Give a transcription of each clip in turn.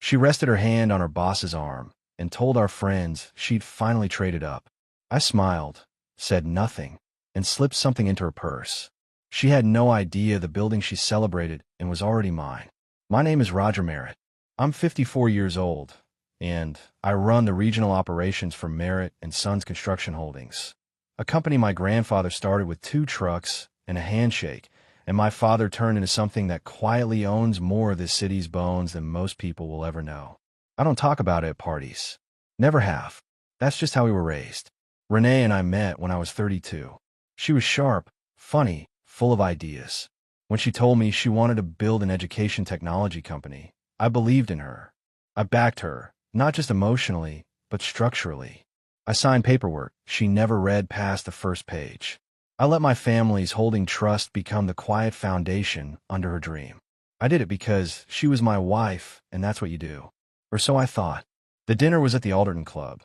She rested her hand on her boss's arm and told our friends she'd finally traded up. I smiled, said nothing, and slipped something into her purse. She had no idea the building she celebrated in was already mine. My name is Roger Merritt. I'm 54 years old, and I run the regional operations for Merritt and Sons Construction Holdings, a company my grandfather started with 2 trucks and a handshake, and my father turned into something that quietly owns more of this city's bones than most people will ever know. I don't talk about it at parties. Never have. That's just how we were raised. Renee and I met when I was 32. She was sharp, funny, full of ideas. When she told me she wanted to build an education technology company, I believed in her. I backed her, not just emotionally, but structurally. I signed paperwork she never read past the first page. I let my family's holding trust become the quiet foundation under her dream. I did it because she was my wife, and that's what you do. Or so I thought. The dinner was at the Alderton Club,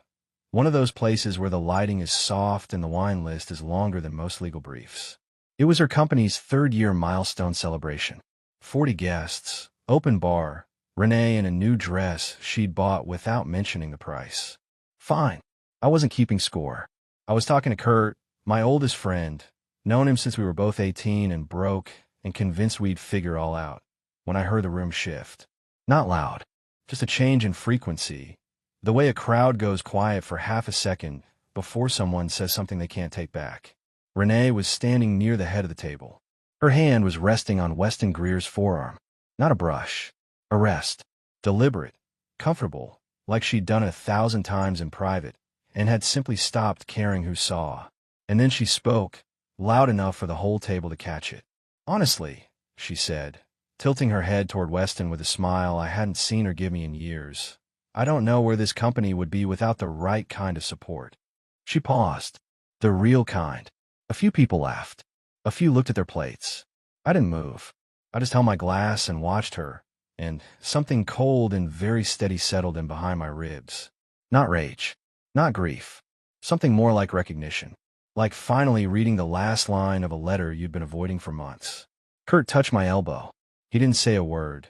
one of those places where the lighting is soft and the wine list is longer than most legal briefs. It was her company's 3rd-year milestone celebration. 40 guests, open bar, Renee in a new dress she'd bought without mentioning the price. Fine. I wasn't keeping score. I was talking to Kurt, my oldest friend, known him since we were both 18 and broke and convinced we'd figure all out, when I heard the room shift. Not loud, just a change in frequency, the way a crowd goes quiet for half a second before someone says something they can't take back. Renee was standing near the head of the table. Her hand was resting on Weston Greer's forearm. Not a brush. A rest. Deliberate. Comfortable, like she'd done it 1,000 times in private, and had simply stopped caring who saw. And then she spoke, loud enough for the whole table to catch it. Honestly, she said, tilting her head toward Weston with a smile I hadn't seen her give me in years, I don't know where this company would be without the right kind of support. She paused. The real kind. A few people laughed. A few looked at their plates. I didn't move. I just held my glass and watched her, and something cold and very steady settled in behind my ribs. Not rage. Not grief. Something more like recognition. Like finally reading the last line of a letter you'd been avoiding for months. Kurt touched my elbow. He didn't say a word.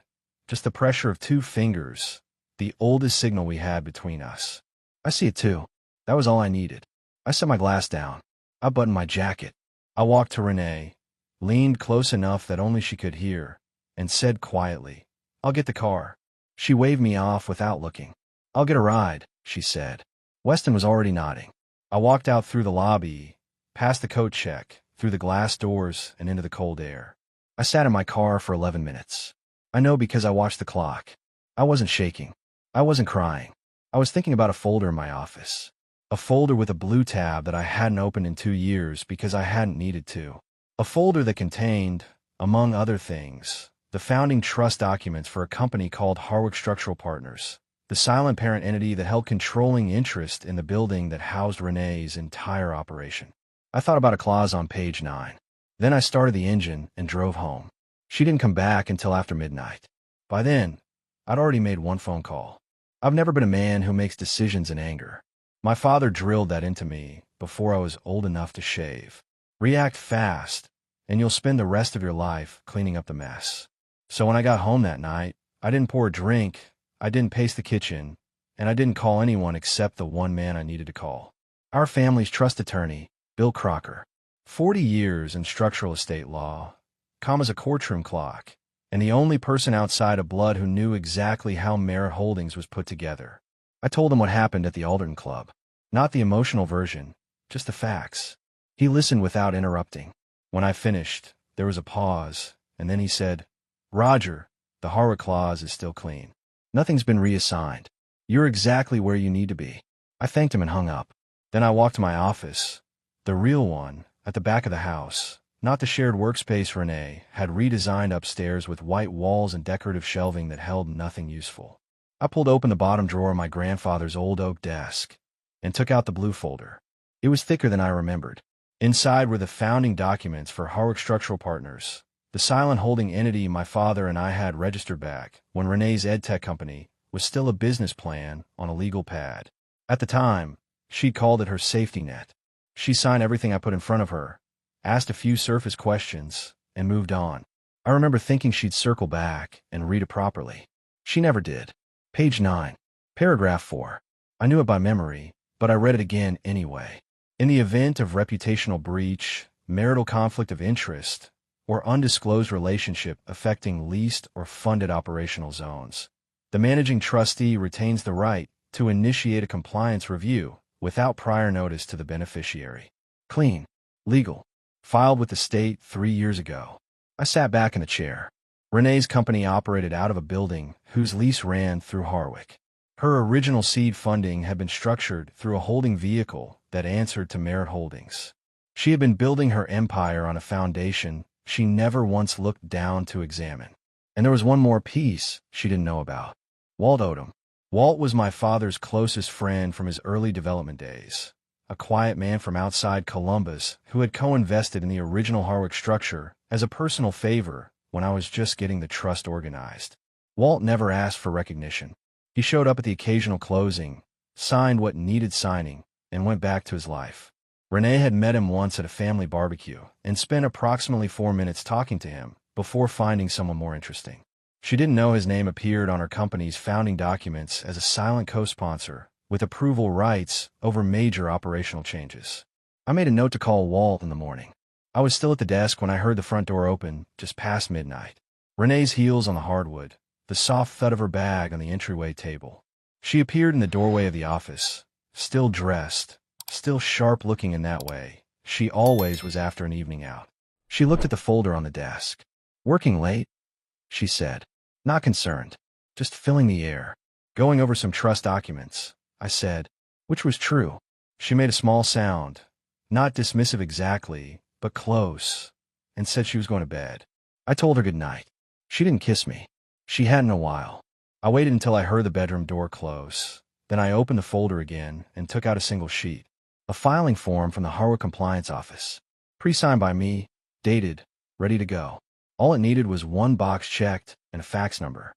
Just the pressure of 2 fingers, the oldest signal we had between us. I see it too. That was all I needed. I set my glass down. I buttoned my jacket. I walked to Renee, leaned close enough that only she could hear, and said quietly, I'll get the car. She waved me off without looking. I'll get a ride, she said. Weston was already nodding. I walked out through the lobby, past the coat check, through the glass doors, and into the cold air. I sat in my car for 11 minutes. I know because I watched the clock. I wasn't shaking. I wasn't crying. I was thinking about a folder in my office. A folder with a blue tab that I hadn't opened in 2 years because I hadn't needed to. A folder that contained, among other things, the founding trust documents for a company called Harwick Structural Partners, the silent parent entity that held controlling interest in the building that housed Renee's entire operation. I thought about a clause on page 9. Then I started the engine and drove home. She didn't come back until after midnight. By then, I'd already made 1 phone call. I've never been a man who makes decisions in anger. My father drilled that into me before I was old enough to shave. React fast, and you'll spend the rest of your life cleaning up the mess. So when I got home that night, I didn't pour a drink, I didn't pace the kitchen, and I didn't call anyone except the one man I needed to call. Our family's trust attorney, Bill Crocker. 40 years in structural estate law, calm as a courtroom clock, and the only person outside of blood who knew exactly how Merritt Holdings was put together. I told him what happened at the Alderton Club. Not the emotional version, just the facts. He listened without interrupting. When I finished, there was a pause, and then he said, Roger, the Harwick clause is still clean. Nothing's been reassigned. You're exactly where you need to be. I thanked him and hung up. Then I walked to my office, the real one, at the back of the house, not the shared workspace Renee had redesigned upstairs with white walls and decorative shelving that held nothing useful. I pulled open the bottom drawer of my grandfather's old oak desk and took out the blue folder. It was thicker than I remembered. Inside were the founding documents for Harwick Structural Partners, the silent holding entity my father and I had registered back when Renee's EdTech company was still a business plan on a legal pad. At the time, she'd called it her safety net. She signed everything I put in front of her, asked a few surface questions, and moved on. I remember thinking she'd circle back and read it properly. She never did. Page 9. Paragraph 4. I knew it by memory, but I read it again anyway. In the event of reputational breach, marital conflict of interest, or undisclosed relationship affecting leased or funded operational zones, the managing trustee retains the right to initiate a compliance review without prior notice to the beneficiary. Clean. Legal. Filed with the state 3 years ago. I sat back in the chair. Renee's company operated out of a building whose lease ran through Harwick. Her original seed funding had been structured through a holding vehicle that answered to Merit Holdings. She had been building her empire on a foundation she never once looked down to examine. And there was one more piece she didn't know about. Walt Odom. Walt was my father's closest friend from his early development days, a quiet man from outside Columbus who had co-invested in the original Harwick structure as a personal favor when I was just getting the trust organized. Walt never asked for recognition. He showed up at the occasional closing, signed what needed signing, and went back to his life. Renee had met him once at a family barbecue and spent approximately 4 minutes talking to him before finding someone more interesting. She didn't know his name appeared on her company's founding documents as a silent co-sponsor with approval rights over major operational changes. I made a note to call Walt in the morning. I was still at the desk when I heard the front door open just past midnight. Renee's heels on the hardwood, the soft thud of her bag on the entryway table. She appeared in the doorway of the office, still dressed, still sharp-looking in that way she always was after an evening out. She looked at the folder on the desk. "Working late?" she said. "Not concerned. Just filling the air. Going over some trust documents," I said, which was true. She made a small sound, not dismissive exactly, but close, and said she was going to bed. I told her good night. She didn't kiss me. She hadn't in a while. I waited until I heard the bedroom door close. Then I opened the folder again and took out a single sheet. A filing form from the Harwick Compliance Office. Pre-signed by me, dated, ready to go. All it needed was one box checked and a fax number.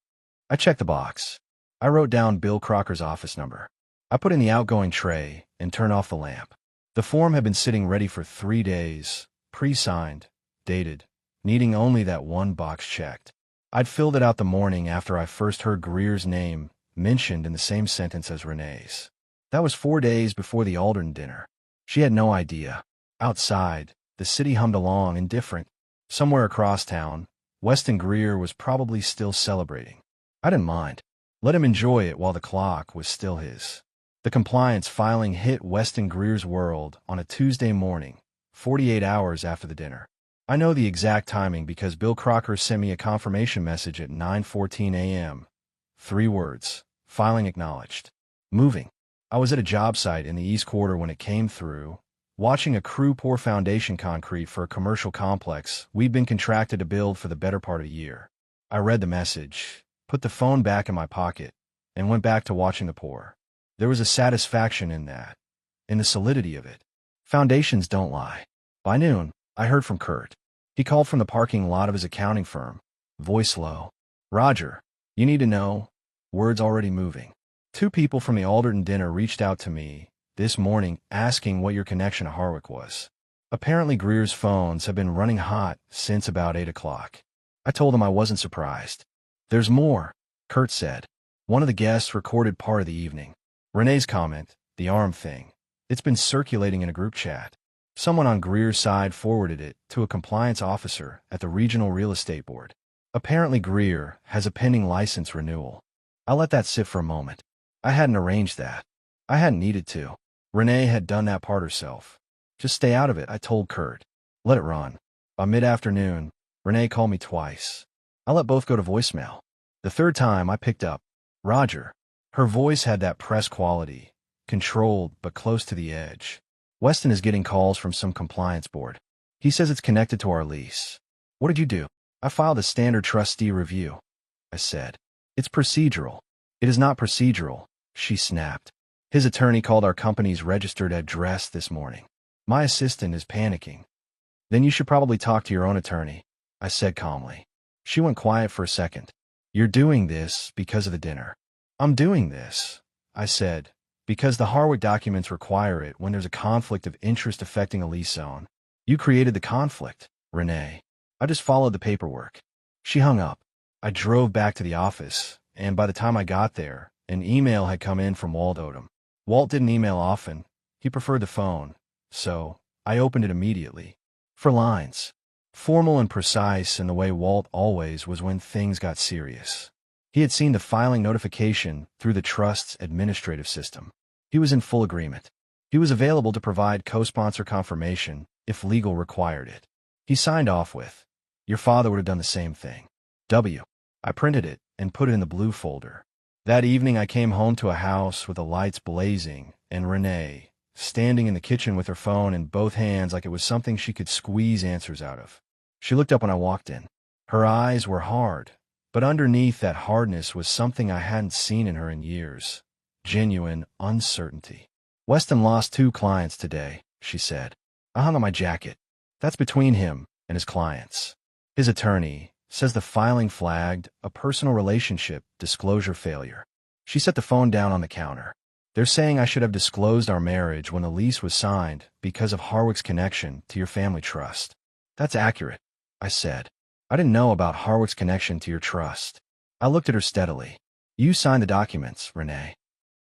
I checked the box. I wrote down Bill Crocker's office number. I put in the outgoing tray and turned off the lamp. The form had been sitting ready for 3 days, pre-signed, dated, needing only that one box checked. I'd filled it out the morning after I first heard Greer's name mentioned in the same sentence as Renee's. That was 4 days before the Alderton dinner. She had no idea. Outside, the city hummed along indifferent. Somewhere across town, Weston Greer was probably still celebrating. I didn't mind. Let him enjoy it while the clock was still his. The compliance filing hit Weston Greer's world on a Tuesday morning, 48 hours after the dinner. I know the exact timing because Bill Crocker sent me a confirmation message at 9:14 a.m. 3 words. Filing acknowledged. Moving. I was at a job site in the East Quarter when it came through, watching a crew pour foundation concrete for a commercial complex we'd been contracted to build for the better part of a year. I read the message, put the phone back in my pocket, and went back to watching the pour. There was a satisfaction in that, in the solidity of it. Foundations don't lie. By noon, I heard from Kurt. He called from the parking lot of his accounting firm, voice low. "Roger, you need to know." Words already moving. "2 people from the Alderton dinner reached out to me this morning asking what your connection to Harwick was. Apparently Greer's phones have been running hot since about 8 o'clock. I told him I wasn't surprised. "There's more," Kurt said. One of the guests recorded part of the evening. Renee's comment, the arm thing. It's been circulating in a group chat. Someone on Greer's side forwarded it to a compliance officer at the Regional Real Estate Board. Apparently Greer has a pending license renewal. I let that sit for a moment. I hadn't arranged that. I hadn't needed to. Renee had done that part herself. "Just stay out of it," I told Kurt. "Let it run." By mid-afternoon, Renee called me twice. I let both go to voicemail. The third time I picked up. "Roger." Her voice had that press quality, controlled but close to the edge. "Weston is getting calls from some compliance board. He says it's connected to our lease." "What did you do?" "I filed a standard trustee review," I said. "It's procedural." "It is not procedural," she snapped. "His attorney called our company's registered address this morning. My assistant is panicking." "Then you should probably talk to your own attorney," I said calmly. She went quiet for a second. "You're doing this because of the dinner." "I'm doing this," I said, "because the Harwick documents require it when there's a conflict of interest affecting a lease zone." "You created the conflict, Renee." "I just followed the paperwork." She hung up. I drove back to the office and by the time I got there, an email had come in from Walt Odom. Walt didn't email often. He preferred the phone, so I opened it immediately. 4 lines. Formal and precise in the way Walt always was when things got serious. He had seen the filing notification through the trust's administrative system. He was in full agreement. He was available to provide co-sponsor confirmation if legal required it. He signed off with, "Your father would have done the same thing. W." I printed it and put it in the blue folder. That evening I came home to a house with the lights blazing and Renee standing in the kitchen with her phone in both hands like it was something she could squeeze answers out of. She looked up when I walked in. Her eyes were hard, but underneath that hardness was something I hadn't seen in her in years. Genuine uncertainty. "Weston lost 2 clients today," she said. I hung on my jacket. "That's between him and his clients. His attorney says the filing flagged a personal relationship disclosure failure." She set the phone down on the counter. "They're saying I should have disclosed our marriage when the lease was signed because of Harwick's connection to your family trust." "That's accurate," I said. "I didn't know about Harwick's connection to your trust." I looked at her steadily. "You signed the documents, Renee."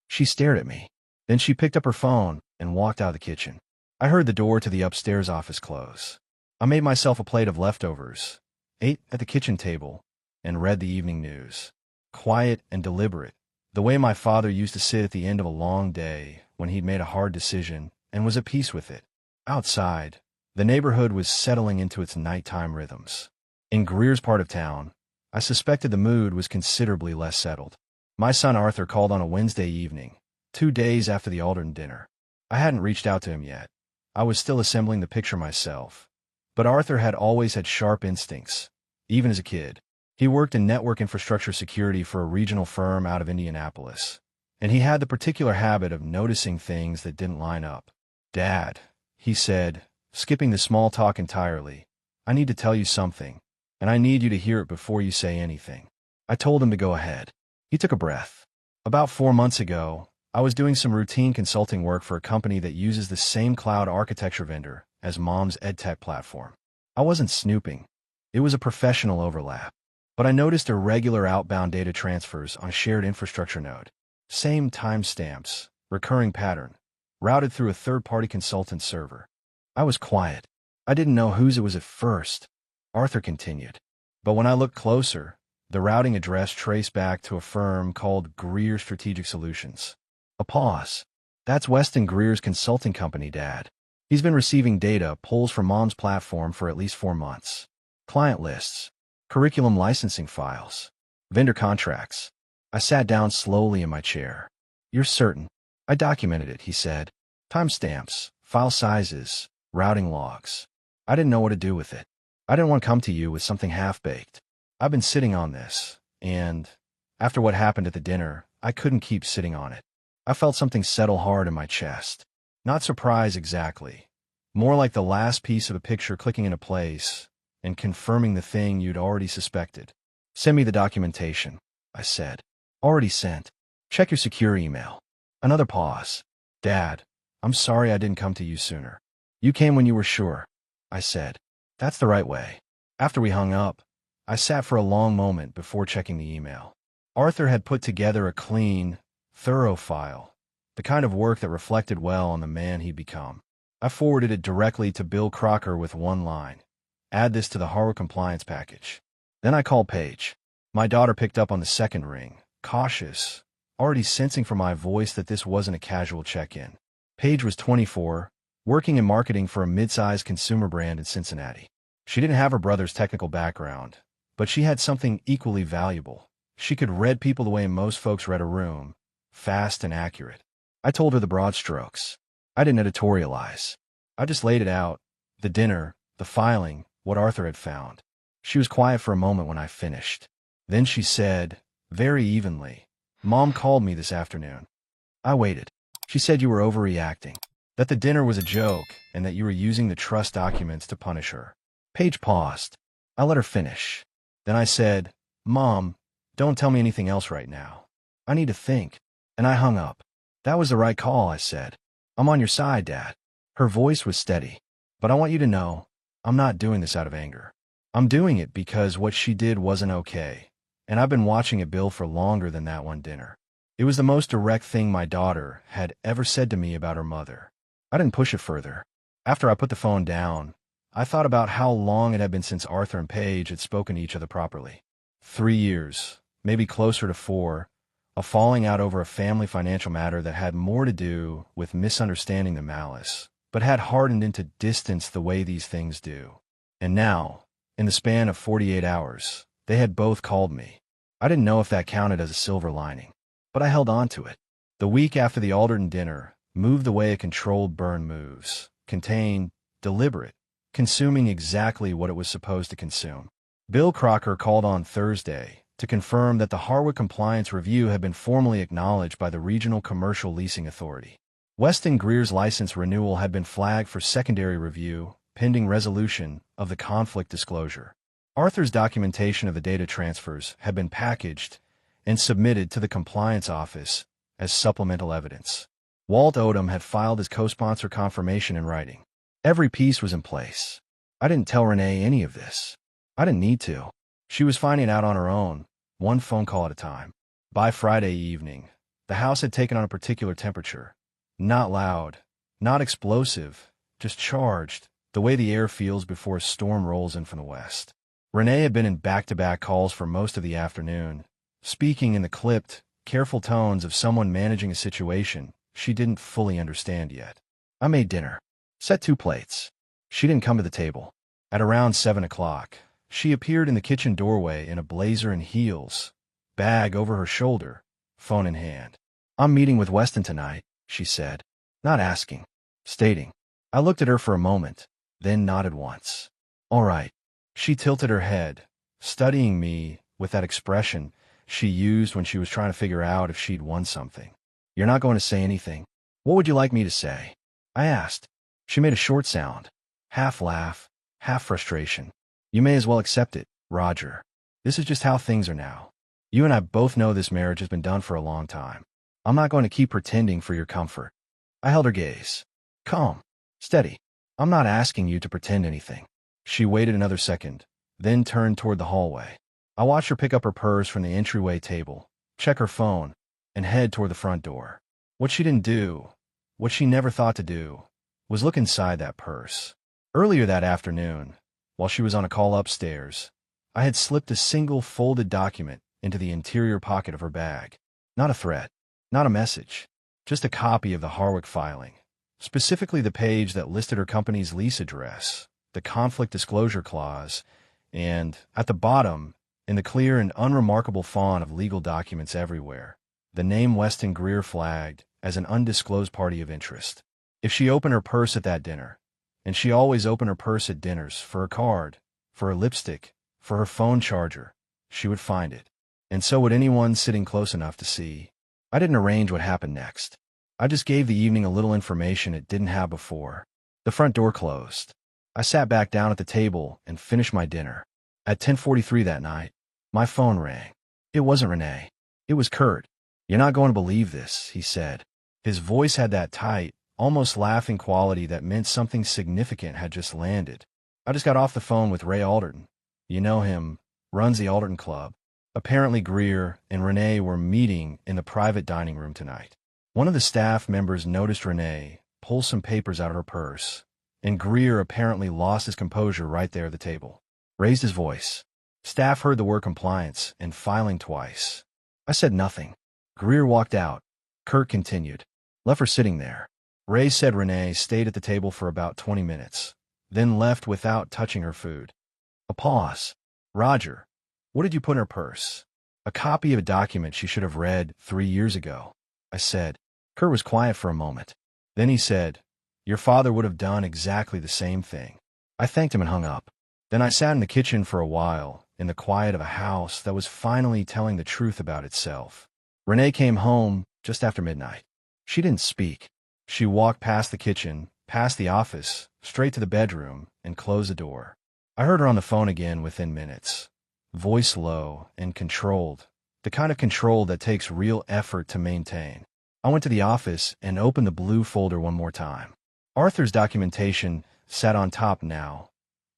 She stared at me. Then she picked up her phone and walked out of the kitchen. I heard the door to the upstairs office close. I made myself a plate of leftovers, ate at the kitchen table, and read the evening news. Quiet and deliberate, the way my father used to sit at the end of a long day when he'd made a hard decision and was at peace with it. Outside, the neighborhood was settling into its nighttime rhythms. In Greer's part of town, I suspected the mood was considerably less settled. My son Arthur called on a Wednesday evening, 2 days after the Alderton dinner. I hadn't reached out to him yet. I was still assembling the picture myself. But Arthur had always had sharp instincts, even as a kid. He worked in network infrastructure security for a regional firm out of Indianapolis, and he had the particular habit of noticing things that didn't line up. "Dad," he said, skipping the small talk entirely, "I need to tell you something, and I need you to hear it before you say anything." I told him to go ahead. He took a breath. "About 4 months ago, I was doing some routine consulting work for a company that uses the same cloud architecture vendor as Mom's EdTech platform. I wasn't snooping. It was a professional overlap. But I noticed irregular outbound data transfers on a shared infrastructure node. Same timestamps, recurring pattern, routed through a third-party consultant server. I was quiet. I didn't know whose it was at first. Arthur continued. "But when I looked closer, the routing address traced back to a firm called Greer Strategic Solutions." A pause. "That's Weston Greer's consulting company, Dad. He's been receiving data pulls from Mom's platform for at least 4 months. Client lists, curriculum licensing files, vendor contracts." I sat down slowly in my chair. "You're certain?" "I documented it," he said. "Timestamps, file sizes, routing logs. I didn't know what to do with it. I didn't want to come to you with something half-baked. I've been sitting on this, and after what happened at the dinner, I couldn't keep sitting on it." I felt something settle hard in my chest. Not surprise exactly. More like the last piece of a picture clicking into place and confirming the thing you'd already suspected. "Send me the documentation," I said. "Already sent. Check your secure email." Another pause. "Dad, I'm sorry I didn't come to you sooner." "You came when you were sure," I said. "That's the right way." After we hung up, I sat for a long moment before checking the email. Arthur had put together a clean, thorough file, the kind of work that reflected well on the man he'd become. I forwarded it directly to Bill Crocker with one line: "Add this to the Harwick compliance package." Then I called Paige. My daughter picked up on the second ring, cautious, already sensing from my voice that this wasn't a casual check-in. Paige was 24, working in marketing for a mid-sized consumer brand in Cincinnati. She didn't have her brother's technical background, but she had something equally valuable. She could read people the way most folks read a room, fast and accurate. I told her the broad strokes. I didn't editorialize. I just laid it out: the dinner, the filing, what Arthur had found. She was quiet for a moment when I finished. Then she said, very evenly, "Mom called me this afternoon." I waited. "She said you were overreacting, that the dinner was a joke, and that you were using the trust documents to punish her." Paige paused. I let her finish. Then I said, "Mom, don't tell me anything else right now. I need to think." And I hung up. "That was the right call," I said. "I'm on your side, Dad." Her voice was steady. "But I want you to know, I'm not doing this out of anger. I'm doing it because what she did wasn't okay, and I've been watching it build for longer than that one dinner. It was the most direct thing my daughter had ever said to me about her mother. I didn't push it further. After I put the phone down, I thought about how long it had been since Arthur and Paige had spoken to each other properly. 3 years, maybe closer to 4, a falling out over a family financial matter that had more to do with misunderstanding than malice, but had hardened into distance the way these things do. And now, in the span of 48 hours, they had both called me. I didn't know if that counted as a silver lining, but I held on to it. The week after the Alderton dinner moved the way a controlled burn moves, contained, deliberate, consuming exactly what it was supposed to consume. Bill Crocker called on Thursday to confirm that the Harwood Compliance Review had been formally acknowledged by the Regional Commercial Leasing Authority. Weston Greer's license renewal had been flagged for secondary review, pending resolution of the conflict disclosure. Arthur's documentation of the data transfers had been packaged and submitted to the compliance office as supplemental evidence. Walt Odom had filed his co-sponsor confirmation in writing. Every piece was in place. I didn't tell Renee any of this. I didn't need to. She was finding out on her own, one phone call at a time. By Friday evening, the house had taken on a particular temperature. Not loud, not explosive, just charged, the way the air feels before a storm rolls in from the west. Renee had been in back-to-back calls for most of the afternoon, speaking in the clipped, careful tones of someone managing a situation she didn't fully understand yet. I made dinner. Set 2 plates. She didn't come to the table. At around 7 o'clock, she appeared in the kitchen doorway in a blazer and heels, bag over her shoulder, phone in hand. "I'm meeting with Weston tonight," she said, not asking, stating. I looked at her for a moment, then nodded once. "All right." She tilted her head, studying me with that expression she used when she was trying to figure out if she'd won something. "You're not going to say anything? What would you like me to say?" I asked. She made a short sound, half laugh, half frustration. "You may as well accept it, Roger. This is just how things are now. You and I both know this marriage has been done for a long time. I'm not going to keep pretending for your comfort." I held her gaze. "Calm. Steady. I'm not asking you to pretend anything." She waited another second, then turned toward the hallway. I watched her pick up her purse from the entryway table, check her phone, and head toward the front door. What she didn't do, what she never thought to do, was look inside that purse. Earlier that afternoon, while she was on a call upstairs, I had slipped a single folded document into the interior pocket of her bag. Not a threat, not a message, just a copy of the Harwick filing, specifically the page that listed her company's lease address, the conflict disclosure clause, and, at the bottom, in the clear and unremarkable font of legal documents everywhere, the name Weston Greer flagged as an undisclosed party of interest. If she opened her purse at that dinner, and she always opened her purse at dinners for her card, for her lipstick, for her phone charger, she would find it. And so would anyone sitting close enough to see. I didn't arrange what happened next. I just gave the evening a little information it didn't have before. The front door closed. I sat back down at the table and finished my dinner. At 10:43 that night, my phone rang. It wasn't Renee. It was Kurt. "You're not going to believe this," he said. His voice had that tight, almost laughing quality that meant something significant had just landed. "I just got off the phone with Ray Alderton. You know him, runs the Alderton Club." Apparently Greer and Renee were meeting in the private dining room tonight. One of the staff members noticed Renee pull some papers out of her purse, and Greer apparently lost his composure right there at the table. Raised his voice. Staff heard the word compliance and filing twice. I said nothing. Greer walked out. Kurt continued. Left her sitting there. Ray said Renee stayed at the table for about 20 minutes, then left without touching her food. A pause. "Roger, what did you put in her purse?" "A copy of a document she should have read 3 years ago," I said. Kurt was quiet for a moment. Then he said, "Your father would have done exactly the same thing." I thanked him and hung up. Then I sat in the kitchen for a while, in the quiet of a house that was finally telling the truth about itself. Renee came home just after midnight. She didn't speak. She walked past the kitchen, past the office, straight to the bedroom, and closed the door. I heard her on the phone again within minutes. Voice low and controlled, the kind of control that takes real effort to maintain. I went to the office and opened the blue folder one more time. Arthur's documentation sat on top now,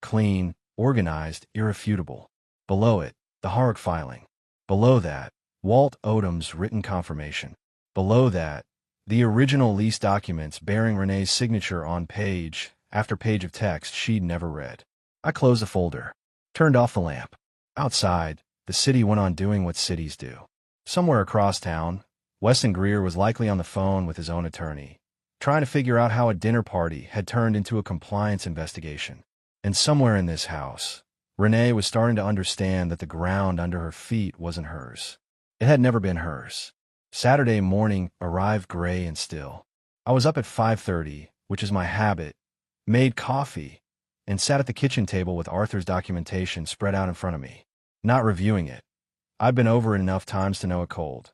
clean, organized, irrefutable. Below it, the Harwick filing. Below that, Walt Odom's written confirmation. Below that, the original lease documents bearing Renee's signature on page after page of text she'd never read. I closed the folder, turned off the lamp. Outside, the city went on doing what cities do. Somewhere across town, Weston Greer was likely on the phone with his own attorney, trying to figure out how a dinner party had turned into a compliance investigation. And somewhere in this house, Renee was starting to understand that the ground under her feet wasn't hers. It had never been hers. Saturday morning arrived gray and still. I was up at 5:30, which is my habit, made coffee, and sat at the kitchen table with Arthur's documentation spread out in front of me. Not reviewing it. I'd been over it enough times to know it cold.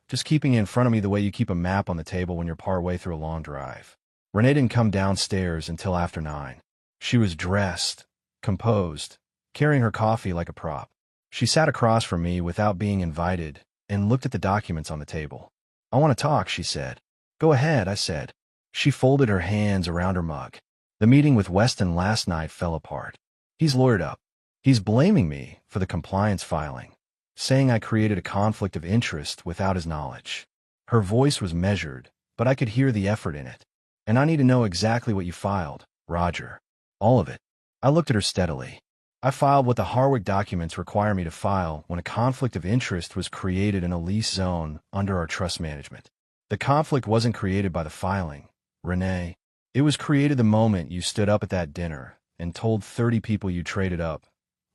Just keeping it in front of me the way you keep a map on the table when you're partway through a long drive. Renee didn't come downstairs until after 9. She was dressed, composed, carrying her coffee like a prop. She sat across from me without being invited and looked at the documents on the table. "I want to talk," she said. "Go ahead," I said. She folded her hands around her mug. "The meeting with Weston last night fell apart. He's lawyered up. He's blaming me for the compliance filing, saying I created a conflict of interest without his knowledge." Her voice was measured, but I could hear the effort in it. "And I need to know exactly what you filed, Roger. All of it." I looked at her steadily. "I filed what the Harwick documents require me to file when a conflict of interest was created in a lease zone under our trust management. The conflict wasn't created by the filing, Renee. It was created the moment you stood up at that dinner and told 30 people you traded up,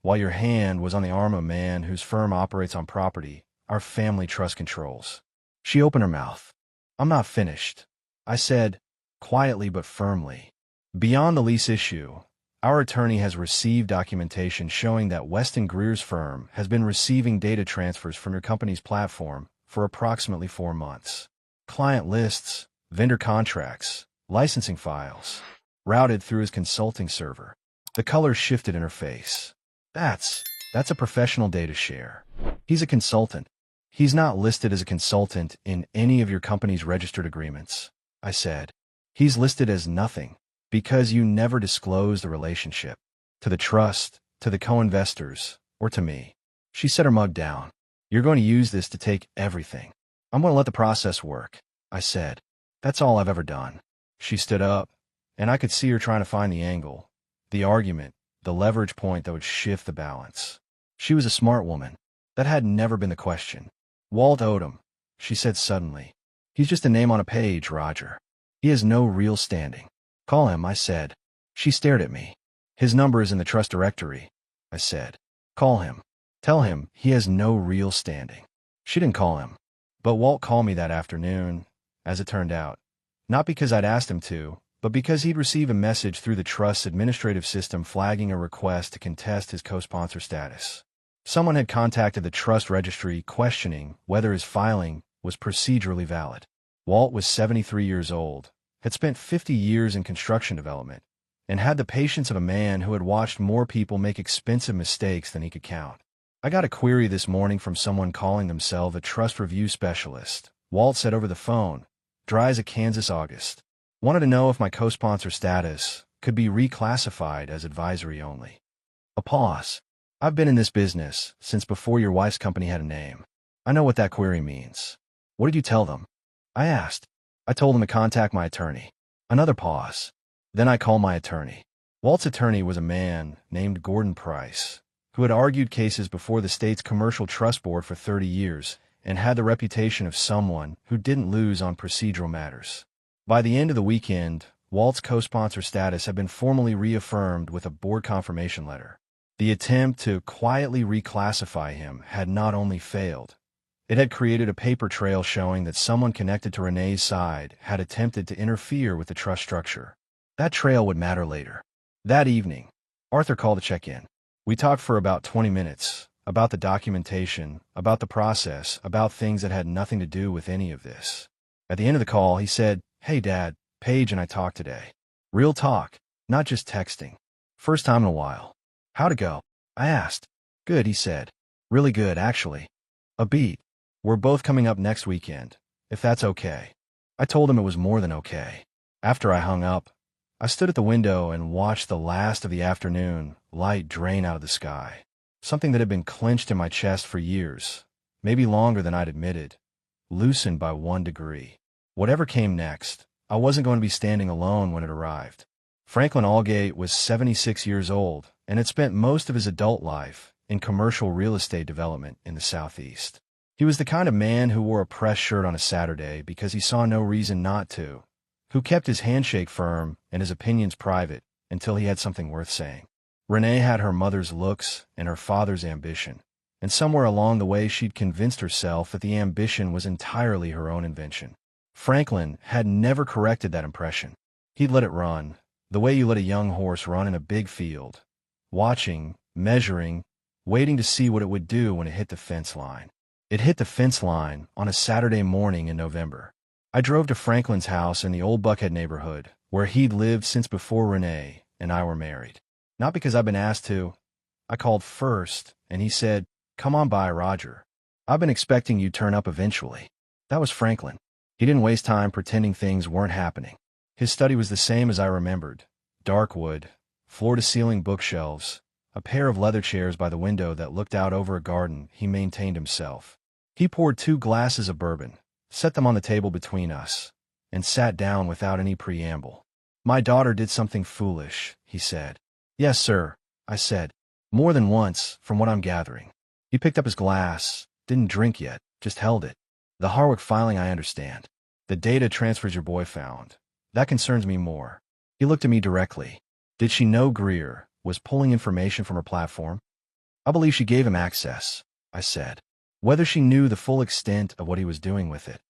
while your hand was on the arm of a man whose firm operates on property our family trust controls." She opened her mouth. "I'm not finished," I said, quietly but firmly. "Beyond the lease issue, our attorney has received documentation showing that Weston Greer's firm has been receiving data transfers from your company's platform for approximately 4 months. Client lists, vendor contracts, licensing files, routed through his consulting server." The color shifted in her face. That's a professional data share. He's a consultant. He's not listed as a consultant in any of your company's registered agreements," I said. "He's listed as nothing, because you never disclosed the relationship to the trust, to the co-investors, or to me." She set her mug down. "You're going to use this to take everything." "I'm going to let the process work," I said. "That's all I've ever done." She stood up, and I could see her trying to find the angle, the argument, the leverage point that would shift the balance. She was a smart woman. That had never been the question. "Walt Odom," she said suddenly. "He's just a name on a page, Roger. He has no real standing." "Call him," I said. She stared at me. "His number is in the trust directory," I said. "Call him. Tell him he has no real standing." She didn't call him. But Walt called me that afternoon, as it turned out. Not because I'd asked him to, but because he'd received a message through the trust's administrative system flagging a request to contest his co-sponsor status. Someone had contacted the trust registry questioning whether his filing was procedurally valid. Walt was 73 years old, had spent 50 years in construction development, and had the patience of a man who had watched more people make expensive mistakes than he could count. "I got a query this morning from someone calling themselves a trust review specialist," Walt said over the phone, dry as a Kansas August. "Wanted to know if my co-sponsor status could be reclassified as advisory only." A pause. "I've been in this business since before your wife's company had a name. I know what that query means." "What did you tell them?" I asked. "I told them to contact my attorney." Another pause. "Then I called my attorney." Walt's attorney was a man named Gordon Price, who had argued cases before the state's commercial trust board for 30 years and had the reputation of someone who didn't lose on procedural matters. By the end of the weekend, Walt's co-sponsor status had been formally reaffirmed with a board confirmation letter. The attempt to quietly reclassify him had not only failed, it had created a paper trail showing that someone connected to Renee's side had attempted to interfere with the trust structure. That trail would matter later. That evening, Arthur called to check in. We talked for about 20 minutes, about the documentation, about the process, about things that had nothing to do with any of this. At the end of the call, he said, "Hey, Dad, Paige and I talked today. Real talk, not just texting. First time in a while." "How'd it go?" I asked. "Good," he said. "Really good, actually. A beat. We're both coming up next weekend, if that's okay." I told him it was more than okay. After I hung up, I stood at the window and watched the last of the afternoon light drain out of the sky. Something that had been clenched in my chest for years, maybe longer than I'd admitted, loosened by 1 degree. Whatever came next, I wasn't going to be standing alone when it arrived. Franklin Allgate was 76 years old and had spent most of his adult life in commercial real estate development in the Southeast. He was the kind of man who wore a press shirt on a Saturday because he saw no reason not to, who kept his handshake firm and his opinions private until he had something worth saying. Renee had her mother's looks and her father's ambition, and somewhere along the way she'd convinced herself that the ambition was entirely her own invention. Franklin had never corrected that impression. He'd let it run, the way you let a young horse run in a big field, watching, measuring, waiting to see what it would do when it hit the fence line. It hit the fence line on a Saturday morning in November. I drove to Franklin's house in the old Buckhead neighborhood, where he'd lived since before Renee and I were married. Not because I'd been asked to. I called first, and he said, "Come on by, Roger. I've been expecting you'd turn up eventually." That was Franklin. He didn't waste time pretending things weren't happening. His study was the same as I remembered. Dark wood, floor-to-ceiling bookshelves, a pair of leather chairs by the window that looked out over a garden he maintained himself. He poured 2 glasses of bourbon, set them on the table between us, and sat down without any preamble. "My daughter did something foolish," he said. "Yes, sir," I said. "More than once, from what I'm gathering." He picked up his glass, didn't drink yet, just held it. "The Harwick filing I understand. The data transfers your boy found. That concerns me more." He looked at me directly. Did she know Greer was pulling information from her platform? "I believe she gave him access," I said. "Whether she knew the full extent of what he was doing with it,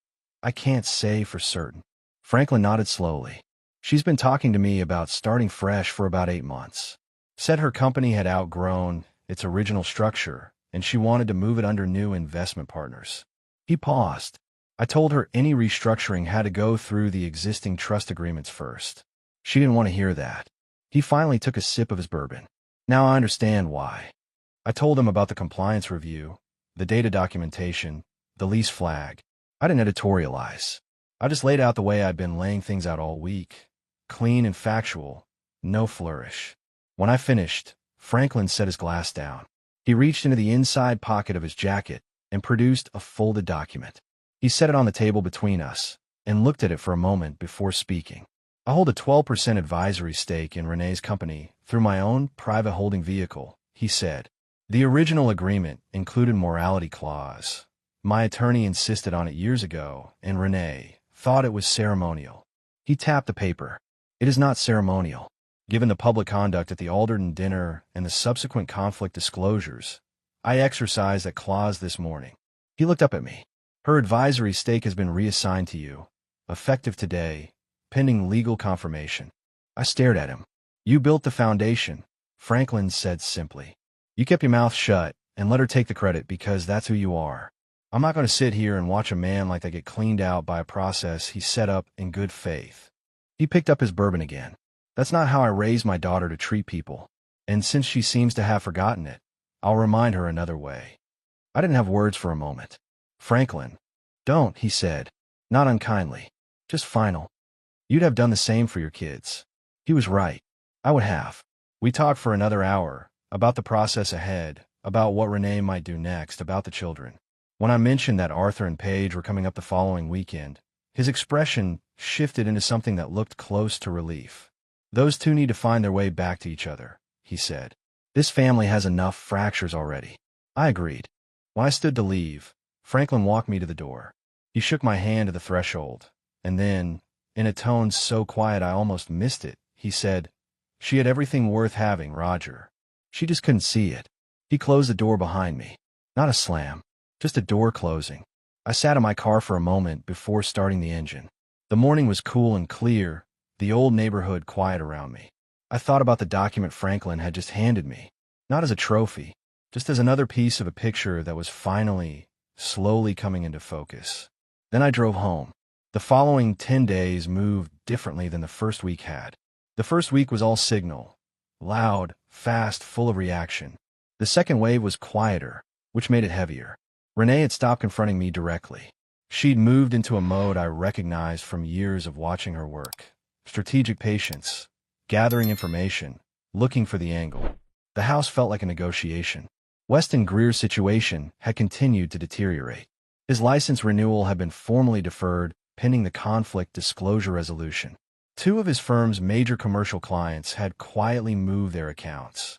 I can't say for certain." Franklin nodded slowly. "She's been talking to me about starting fresh for about 8 months. Said her company had outgrown its original structure, and she wanted to move it under new investment partners." He paused. "I told her any restructuring had to go through the existing trust agreements first. She didn't want to hear that." He finally took a sip of his bourbon. "Now I understand why." I told him about the compliance review, the data documentation, the lease flag. I didn't editorialize. I just laid out the way I'd been laying things out all week. Clean and factual, no flourish. When I finished, Franklin set his glass down. He reached into the inside pocket of his jacket and produced a folded document. He set it on the table between us and looked at it for a moment before speaking. "I hold a 12% advisory stake in Renee's company through my own private holding vehicle," he said. "The original agreement included morality clause. My attorney insisted on it years ago, and Renee thought it was ceremonial." He tapped the paper. "It is not ceremonial. Given the public conduct at the Alderton dinner and the subsequent conflict disclosures, I exercised that clause this morning." He looked up at me. "Her advisory stake has been reassigned to you, effective today, pending legal confirmation." I stared at him. "You built the foundation," Franklin said simply. "You kept your mouth shut and let her take the credit because that's who you are. I'm not going to sit here and watch a man like that get cleaned out by a process he set up in good faith." He picked up his bourbon again. "That's not how I raised my daughter to treat people, and since she seems to have forgotten it, I'll remind her another way." I didn't have words for a moment. "Franklin." "Don't," he said, not unkindly, just final. "You'd have done the same for your kids." He was right. I would have. We talked for another hour, about the process ahead, about what Renee might do next, about the children. When I mentioned that Arthur and Paige were coming up the following weekend, his expression shifted into something that looked close to relief. "Those two need to find their way back to each other," he said. "This family has enough fractures already." I agreed. When I stood to leave, Franklin walked me to the door. He shook my hand at the threshold, and then, in a tone so quiet I almost missed it, he said, "She had everything worth having, Roger. She just couldn't see it." He closed the door behind me. Not a slam, just a door closing. I sat in my car for a moment before starting the engine. The morning was cool and clear, the old neighborhood quiet around me. I thought about the document Franklin had just handed me, not as a trophy, just as another piece of a picture that was finally, slowly coming into focus. Then I drove home. The following 10 days moved differently than the first week had. The first week was all signal, loud, fast, full of reaction. The second wave was quieter, which made it heavier. Renee had stopped confronting me directly. She'd moved into a mode I recognized from years of watching her work. Strategic patience, gathering information, looking for the angle. The house felt like a negotiation. Weston Greer's situation had continued to deteriorate. His license renewal had been formally deferred, pending the conflict disclosure resolution. Two of his firm's major commercial clients had quietly moved their accounts.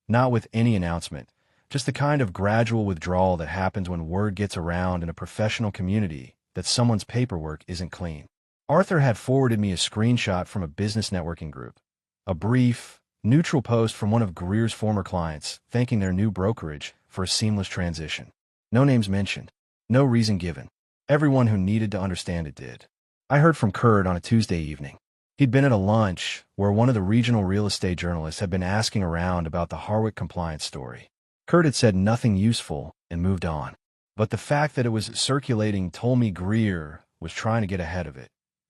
Not with any announcement, just the kind of gradual withdrawal that happens when word gets around in a professional community that someone's paperwork isn't clean. Arthur had forwarded me a screenshot from a business networking group. A brief, neutral post from one of Greer's former clients thanking their new brokerage for a seamless transition. No names mentioned. No reason given. Everyone who needed to understand it did. I heard from Kurt on a Tuesday evening. He'd been at a lunch where one of the regional real estate journalists had been asking around about the Harwick compliance story. Kurt had said nothing useful and moved on. But the fact that it was circulating told me Greer was trying to get ahead of it,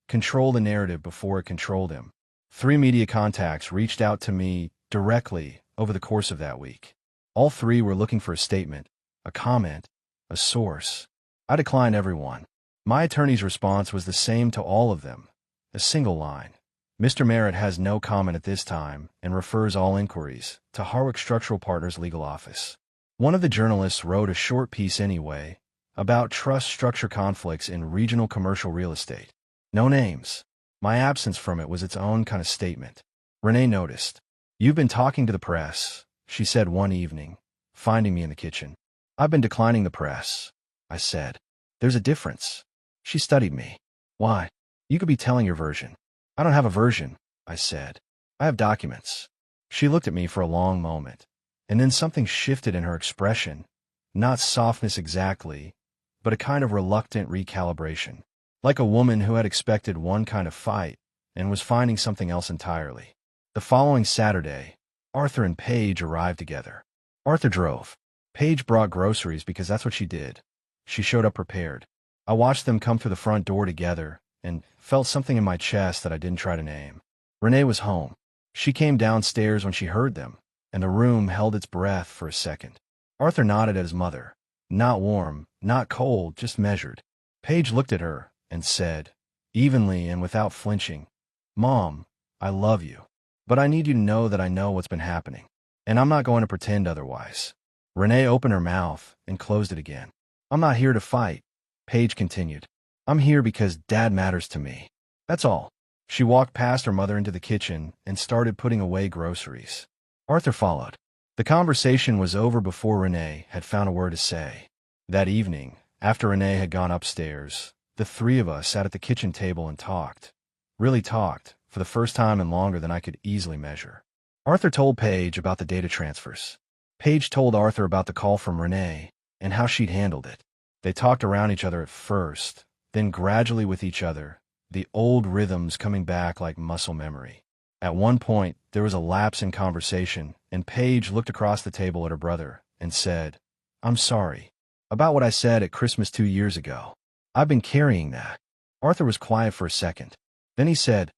control the narrative before it controlled him. 3 media contacts reached out to me directly over the course of that week. All 3 were looking for a statement, a comment, a source. I declined everyone. My attorney's response was the same to all of them. A single line. Mr. Merritt has no comment at this time and refers all inquiries to Harwick Structural Partners legal office. One of the journalists wrote a short piece anyway about trust structure conflicts in regional commercial real estate. No names. My absence from it was its own kind of statement. Renee noticed. "You've been talking to the press," she said one evening, finding me in the kitchen. "I've been declining the press," I said. "There's a difference." She studied me. "Why? You could be telling your version." "I don't have a version," I said. "I have documents." She looked at me for a long moment, and then something shifted in her expression. Not softness exactly, but a kind of reluctant recalibration. Like a woman who had expected one kind of fight and was finding something else entirely. The following Saturday, Arthur and Paige arrived together. Arthur drove. Paige brought groceries because that's what she did. She showed up prepared. I watched them come through the front door together and felt something in my chest that I didn't try to name. Renee was home. She came downstairs when she heard them, and the room held its breath for a second. Arthur nodded at his mother. Not warm, not cold, just measured. Paige looked at her and said, evenly and without flinching, "Mom, I love you. But I need you to know that I know what's been happening. And I'm not going to pretend otherwise." Renee opened her mouth and closed it again. "I'm not here to fight," Paige continued. "I'm here because Dad matters to me. That's all." She walked past her mother into the kitchen and started putting away groceries. Arthur followed. The conversation was over before Renee had found a word to say. That evening, after Renee had gone upstairs, the 3 of us sat at the kitchen table and talked. Really talked, for the first time in longer than I could easily measure. Arthur told Paige about the data transfers. Paige told Arthur about the call from Renee and how she'd handled it. They talked around each other at first, then gradually with each other, the old rhythms coming back like muscle memory. At one point, there was a lapse in conversation, and Paige looked across the table at her brother and said, "I'm sorry about what I said at Christmas 2 years ago. I've been carrying that." Arthur was quiet for a second. Then he said,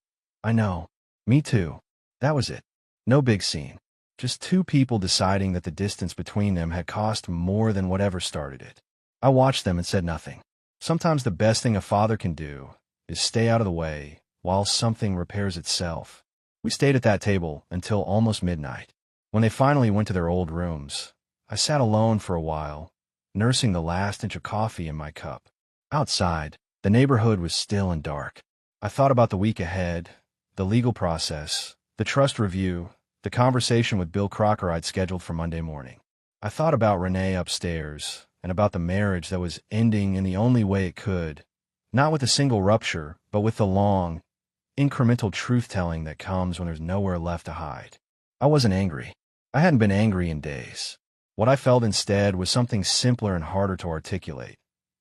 "I know. Me too." That was it. No big scene. Just 2 people deciding that the distance between them had cost more than whatever started it. I watched them and said nothing. Sometimes the best thing a father can do is stay out of the way while something repairs itself. We stayed at that table until almost midnight. When they finally went to their old rooms, I sat alone for a while, nursing the last inch of coffee in my cup. Outside, the neighborhood was still and dark. I thought about the week ahead, the legal process, the trust review, the conversation with Bill Crocker I'd scheduled for Monday morning. I thought about Renee upstairs and about the marriage that was ending in the only way it could, not with a single rupture, but with the long, incremental truth-telling that comes when there's nowhere left to hide. I wasn't angry. I hadn't been angry in days. What I felt instead was something simpler and harder to articulate.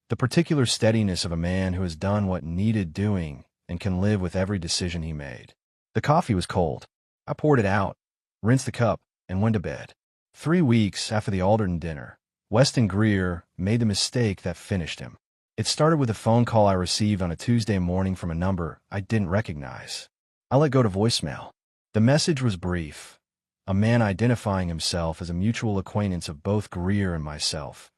The particular steadiness of a man who has done what needed doing and can live with every decision he made. The coffee was cold. I poured it out, rinsed the cup, and went to bed. 3 weeks after the Alderton dinner, Weston Greer made the mistake that finished him. It started with a phone call I received on a Tuesday morning from a number I didn't recognize. I let go to voicemail. The message was brief. A man identifying himself as a mutual acquaintance of both Greer and myself,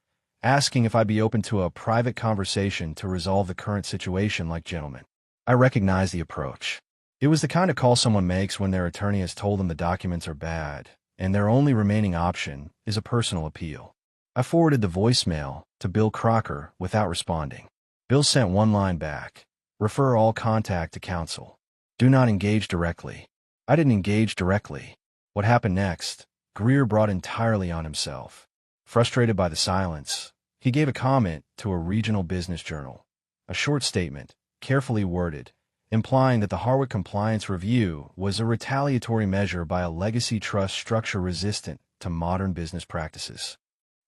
asking if I'd be open to a private conversation to resolve the current situation like gentlemen. I recognized the approach. It was the kind of call someone makes when their attorney has told them the documents are bad, and their only remaining option is a personal appeal. I forwarded the voicemail to Bill Crocker without responding. Bill sent one line back. Refer all contact to counsel. Do not engage directly. I didn't engage directly. What happened next? Greer brought entirely on himself. Frustrated by the silence, he gave a comment to a regional business journal. A short statement, carefully worded, implying that the Harwick Compliance Review was a retaliatory measure by a legacy trust structure resistant to modern business practices.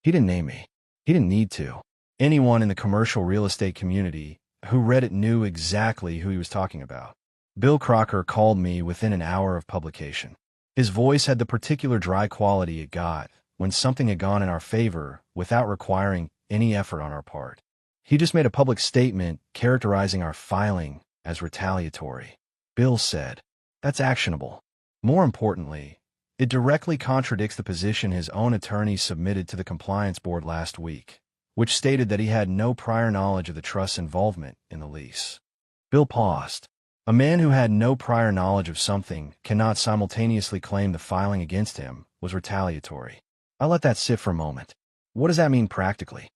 He didn't name me. He didn't need to. Anyone in the commercial real estate community who read it knew exactly who he was talking about. Bill Crocker called me within an hour of publication. His voice had the particular dry quality it got when something had gone in our favor without requiring any effort on our part. He just made a public statement characterizing our filing as retaliatory. Bill said, "That's actionable." More importantly, it directly contradicts the position his own attorney submitted to the Compliance Board last week, which stated that he had no prior knowledge of the trust's involvement in the lease. Bill paused. A man who had no prior knowledge of something cannot simultaneously claim the filing against him was retaliatory. I let that sit for a moment. What does that mean practically?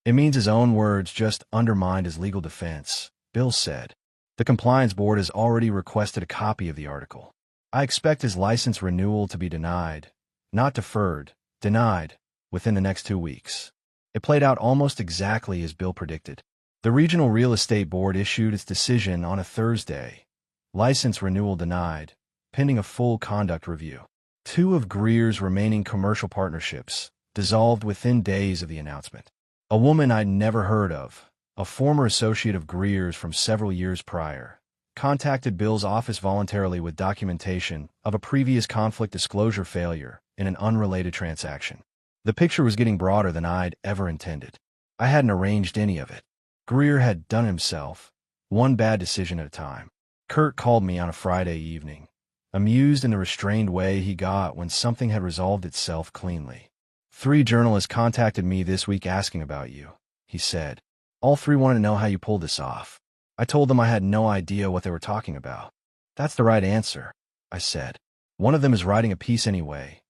It means his own words just undermined his legal defense, Bill said. The Compliance Board has already requested a copy of the article. I expect his license renewal to be denied, not deferred, denied, within the next 2 weeks. It played out almost exactly as Bill predicted. The Regional Real Estate Board issued its decision on a Thursday. License renewal denied, pending a full conduct review. 2 of Greer's remaining commercial partnerships dissolved within days of the announcement. A woman I'd never heard of, a former associate of Greer's from several years prior, contacted Bill's office voluntarily with documentation of a previous conflict disclosure failure in an unrelated transaction. The picture was getting broader than I'd ever intended. I hadn't arranged any of it. Greer had done himself, one bad decision at a time. Kurt called me on a Friday evening, amused in the restrained way he got when something had resolved itself cleanly. 3 journalists contacted me this week asking about you, he said. All 3 wanted to know how you pulled this off. I told them I had no idea what they were talking about. That's the right answer, I said. One of them is writing a piece anyway.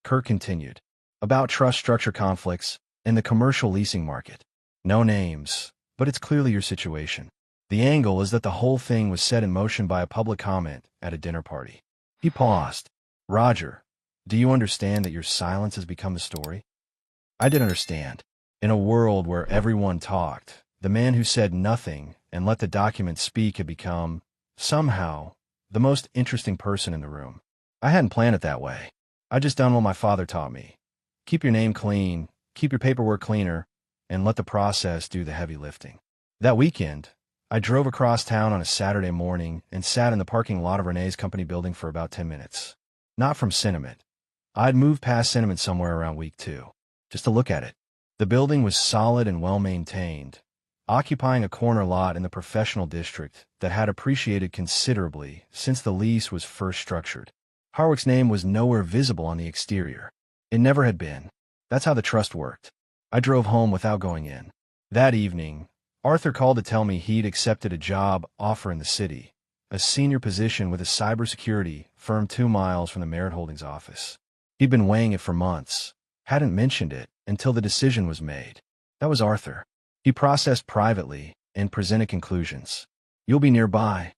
Kurt continued. About trust structure conflicts in the commercial leasing market. No names, but it's clearly your situation. The angle is that the whole thing was set in motion by a public comment at a dinner party. He paused. Roger, do you understand that your silence has become the story? I did understand. In a world where everyone talked, the man who said nothing and let the document speak had become, somehow, the most interesting person in the room. I hadn't planned it that way. I just done what my father taught me. Keep your name clean, keep your paperwork cleaner, and let the process do the heavy lifting. That weekend, I drove across town on a Saturday morning and sat in the parking lot of Renee's company building for about 10 minutes. Not from sentiment. I'd moved past sentiment somewhere around week 2, just to look at it. The building was solid and well-maintained, occupying a corner lot in the professional district that had appreciated considerably since the lease was first structured. Harwick's name was nowhere visible on the exterior. It never had been. That's how the trust worked. I drove home without going in. That evening, Arthur called to tell me he'd accepted a job offer in the city, a senior position with a cybersecurity firm 2 miles from the Merritt Holdings office. He'd been weighing it for months, hadn't mentioned it until the decision was made. That was Arthur. He processed privately and presented conclusions. You'll be nearby,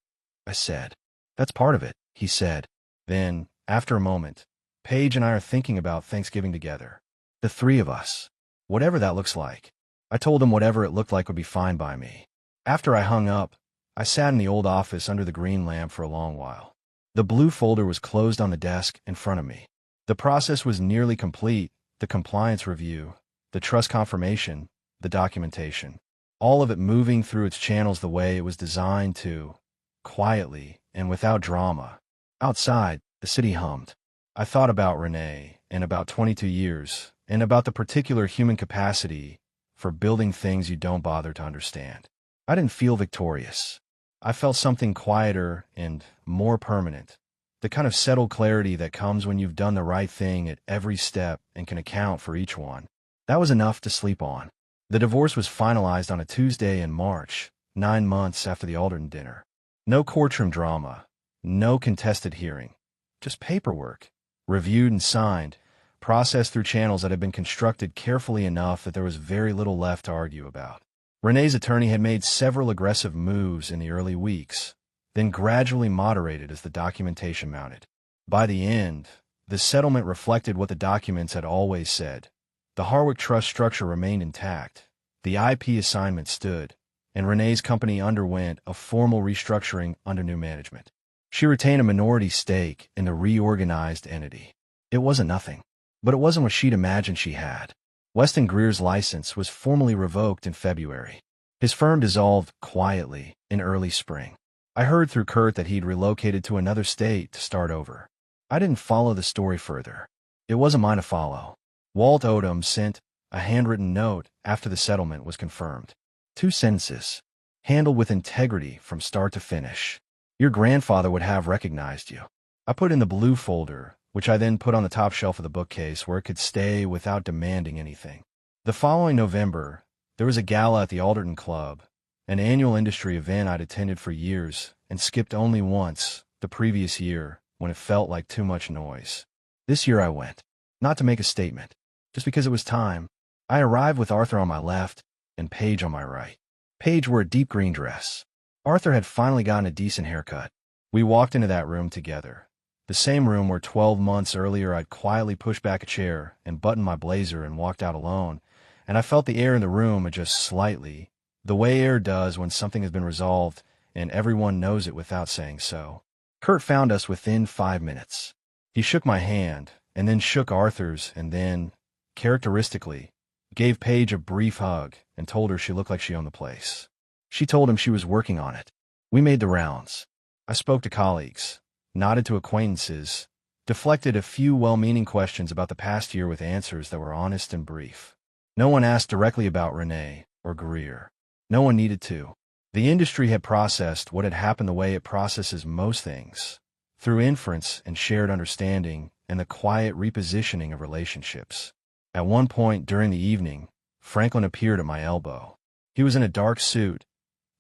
I said. That's part of it, he said. Then, after a moment, Paige and I are thinking about Thanksgiving together. The 3 of us. Whatever that looks like. I told him whatever it looked like would be fine by me. After I hung up, I sat in the old office under the green lamp for a long while. The blue folder was closed on the desk in front of me. The process was nearly complete, the compliance review, the trust confirmation, the documentation. All of it moving through its channels the way it was designed to, quietly and without drama. Outside, the city hummed. I thought about Renee and about 22 years and about the particular human capacity for building things you don't bother to understand. I didn't feel victorious. I felt something quieter and more permanent, the kind of settled clarity that comes when you've done the right thing at every step and can account for each one. That was enough to sleep on. The divorce was finalized on a Tuesday in March, 9 months after the Alderton dinner. No courtroom drama, no contested hearing, just paperwork, reviewed and signed, processed through channels that had been constructed carefully enough that there was very little left to argue about. Renee's attorney had made several aggressive moves in the early weeks, then gradually moderated as the documentation mounted. By the end, the settlement reflected what the documents had always said. The Harwick Trust structure remained intact, the IP assignment stood, and Renee's company underwent a formal restructuring under new management. She retained a minority stake in the reorganized entity. It wasn't nothing, but it wasn't what she'd imagined she had. Weston Greer's license was formally revoked in February. His firm dissolved quietly in early spring. I heard through Kurt that he'd relocated to another state to start over. I didn't follow the story further. It wasn't mine to follow. Walt Odom sent a handwritten note after the settlement was confirmed. 2 sentences, handled with integrity from start to finish. Your grandfather would have recognized you. I put in the blue folder, which I then put on the top shelf of the bookcase where it could stay without demanding anything. The following November, there was a gala at the Alderton Club, an annual industry event I'd attended for years and skipped only once the previous year when it felt like too much noise. This year I went, not to make a statement, just because it was time. I arrived with Arthur on my left and Paige on my right. Paige wore a deep green dress. Arthur had finally gotten a decent haircut. We walked into that room together, the same room where 12 months earlier I'd quietly pushed back a chair and buttoned my blazer and walked out alone, and I felt the air in the room adjust slightly, the way air does when something has been resolved and everyone knows it without saying so. Kurt found us within 5 minutes. He shook my hand, and then shook Arthur's, and then, characteristically, gave Paige a brief hug and told her she looked like she owned the place. She told him she was working on it. We made the rounds. I spoke to colleagues, nodded to acquaintances, deflected a few well-meaning questions about the past year with answers that were honest and brief. No one asked directly about Renee or Greer. No one needed to. The industry had processed what had happened the way it processes most things, through inference and shared understanding and the quiet repositioning of relationships. At one point during the evening, Franklin appeared at my elbow. He was in a dark suit,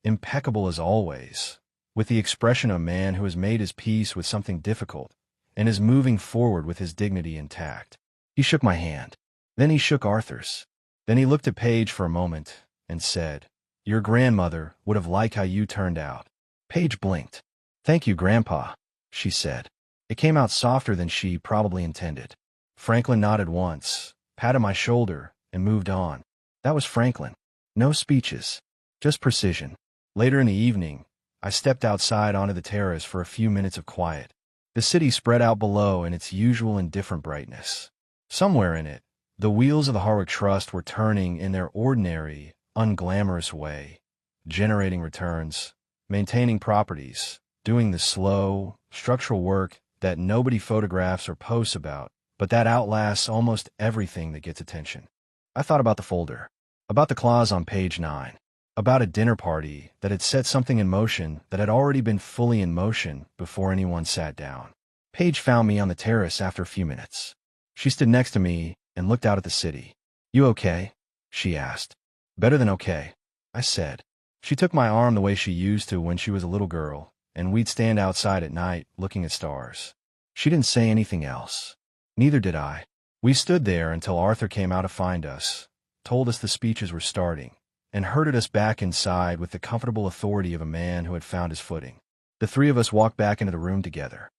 impeccable as always, with the expression of a man who has made his peace with something difficult and is moving forward with his dignity intact. He shook my hand. Then he shook Arthur's. Then he looked at Paige for a moment and said, "Your grandmother would have liked how you turned out." Paige blinked. "Thank you, Grandpa," she said. It came out softer than she probably intended. Franklin nodded once, patted my shoulder, and moved on. That was Franklin. No speeches, just precision. Later in the evening, I stepped outside onto the terrace for a few minutes of quiet. The city spread out below in its usual indifferent brightness. Somewhere in it, the wheels of the Harwick Trust were turning in their ordinary, unglamorous way, generating returns, maintaining properties, doing the slow, structural work that nobody photographs or posts about, but that outlasts almost everything that gets attention. I thought about the folder, about the clause on page 9, about a dinner party that had set something in motion that had already been fully in motion before anyone sat down. Paige found me on the terrace after a few minutes. She stood next to me and looked out at the city. "You okay?" she asked. "Better than okay," I said. She took my arm the way she used to when she was a little girl, and we'd stand outside at night looking at stars. She didn't say anything else. Neither did I. We stood there until Arthur came out to find us, told us the speeches were starting, and herded us back inside with the comfortable authority of a man who had found his footing. The three of us walked back into the room together.